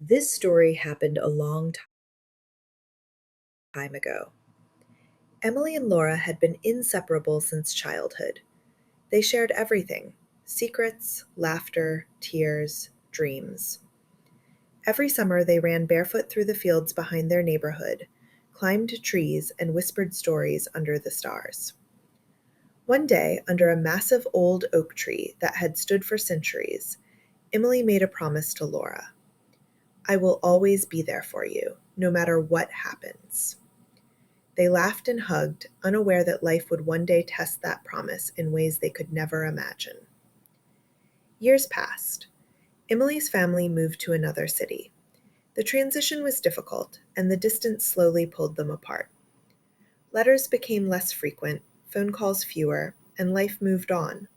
This story happened a long time ago. Emily and Laura had been inseparable since childhood. They shared everything: secrets, laughter, tears, dreams. Every summer, they ran barefoot through the fields behind their neighborhood, climbed trees, and whispered stories under the stars. One day, under a massive old oak tree that had stood for centuries, Emily made a promise to Laura. "I will always be there for you, no matter what happens." They laughed and hugged, unaware that life would one day test that promise in ways they could never imagine. Years passed. Emily's family moved to another city. The transition was difficult, and the distance slowly pulled them apart. Letters became less frequent, phone calls fewer, and life moved on.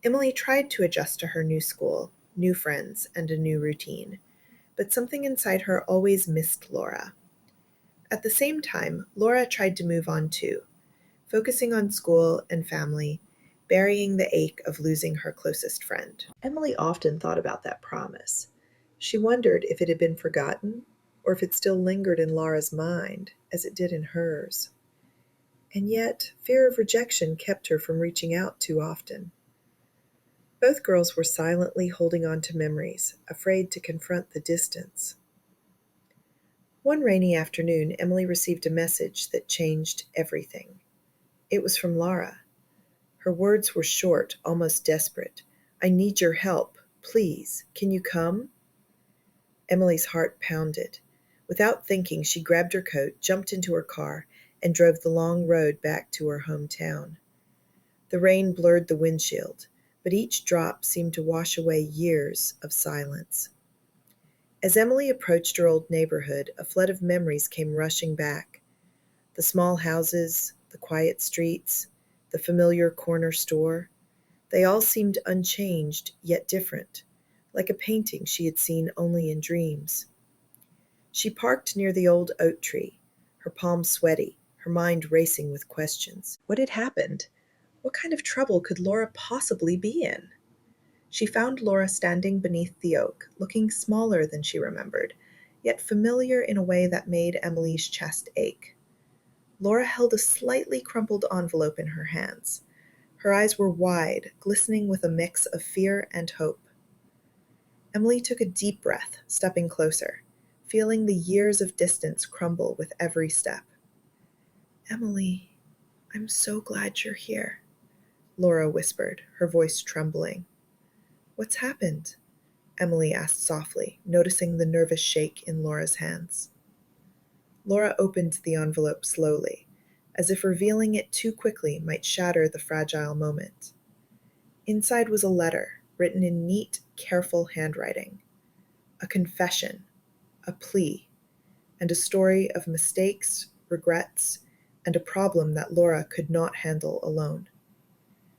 Emily tried to adjust to her new school, new friends, and a new routine, but something inside her always missed Laura. At the same time, Laura tried to move on too, focusing on school and family, burying the ache of losing her closest friend. Emily often thought about that promise. She wondered if it had been forgotten, or if it still lingered in Laura's mind, as it did in hers. And yet, fear of rejection kept her from reaching out too often. Both girls were silently holding on to memories, afraid to confront the distance. One rainy afternoon, Emily received a message that changed everything. It was from Laura. Her words were short, almost desperate. "I need your help. Please, can you come?" Emily's heart pounded. Without thinking, she grabbed her coat, jumped into her car, and drove the long road back to her hometown. The rain blurred the windshield, but each drop seemed to wash away years of silence. As Emily approached her old neighborhood, a flood of memories came rushing back. The small houses, the quiet streets, the familiar corner store, they all seemed unchanged yet different, like a painting she had seen only in dreams. She parked near the old oak tree, her palms sweaty, her mind racing with questions. What had happened? What kind of trouble could Laura possibly be in? She found Laura standing beneath the oak, looking smaller than she remembered, yet familiar in a way that made Emily's chest ache. Laura held a slightly crumpled envelope in her hands. Her eyes were wide, glistening with a mix of fear and hope. Emily took a deep breath, stepping closer, feeling the years of distance crumble with every step. "Emily, I'm so glad you're here," Laura whispered, her voice trembling. "What's happened?" Emily asked softly, noticing the nervous shake in Laura's hands. Laura opened the envelope slowly, as if revealing it too quickly might shatter the fragile moment. Inside was a letter, written in neat, careful handwriting. A confession, a plea, and a story of mistakes, regrets, and a problem that Laura could not handle alone.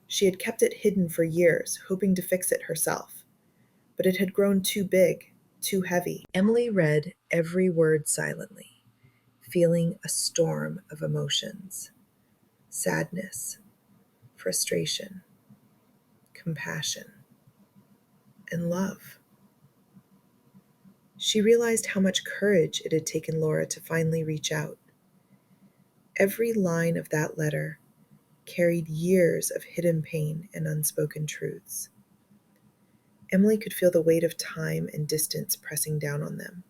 She had kept it hidden for years, hoping to fix it herself, but it had grown too big, too heavy. Emily read every word silently, feeling a storm of emotions: sadness, frustration, compassion, and love. She realized how much courage it had taken Laura to finally reach out. Every line of that letter carried years of hidden pain and unspoken truths. Emily could feel the weight of time and distance pressing down on them,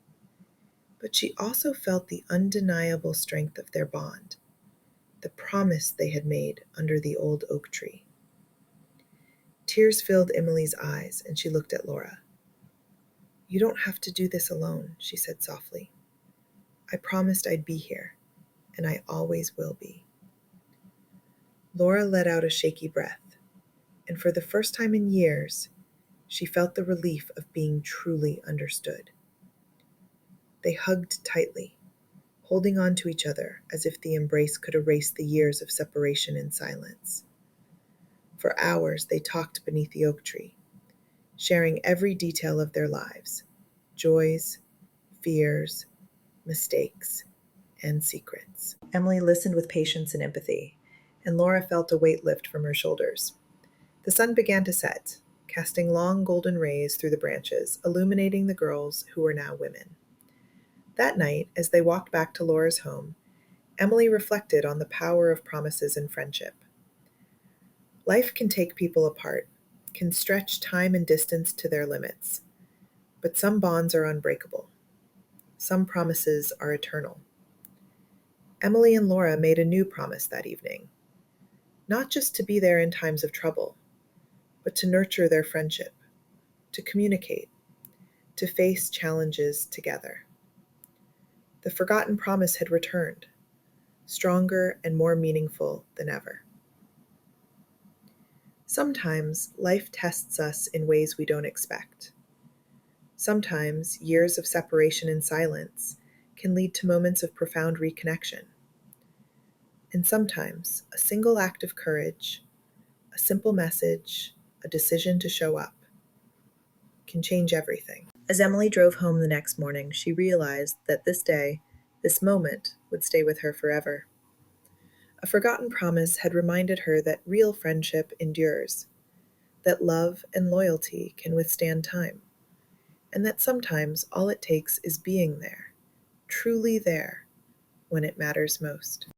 but she also felt the undeniable strength of their bond, the promise they had made under the old oak tree. Tears filled Emily's eyes, and she looked at Laura. "You don't have to do this alone," she said softly. "I promised I'd be here, and I always will be." Laura let out a shaky breath, and for the first time in years, she felt the relief of being truly understood. They hugged tightly, holding on to each other as if the embrace could erase the years of separation in silence. For hours they talked beneath the oak tree, sharing every detail of their lives: joys, fears, mistakes, and secrets. Emily listened with patience and empathy, and Laura felt a weight lift from her shoulders. The sun began to set, casting long golden rays through the branches, illuminating the girls who were now women. That night, as they walked back to Laura's home, Emily reflected on the power of promises and friendship. Life can take people apart, can stretch time and distance to their limits, but some bonds are unbreakable. Some promises are eternal. Emily and Laura made a new promise that evening, not just to be there in times of trouble, but to nurture their friendship, to communicate, to face challenges together. The forgotten promise had returned, stronger and more meaningful than ever. Sometimes life tests us in ways we don't expect. Sometimes years of separation and silence can lead to moments of profound reconnection. And sometimes a single act of courage, a simple message, a decision to show up can change everything. As Emily drove home the next morning, she realized that this day, this moment, would stay with her forever. A forgotten promise had reminded her that real friendship endures, that love and loyalty can withstand time, and that sometimes all it takes is being there, truly there, when it matters most.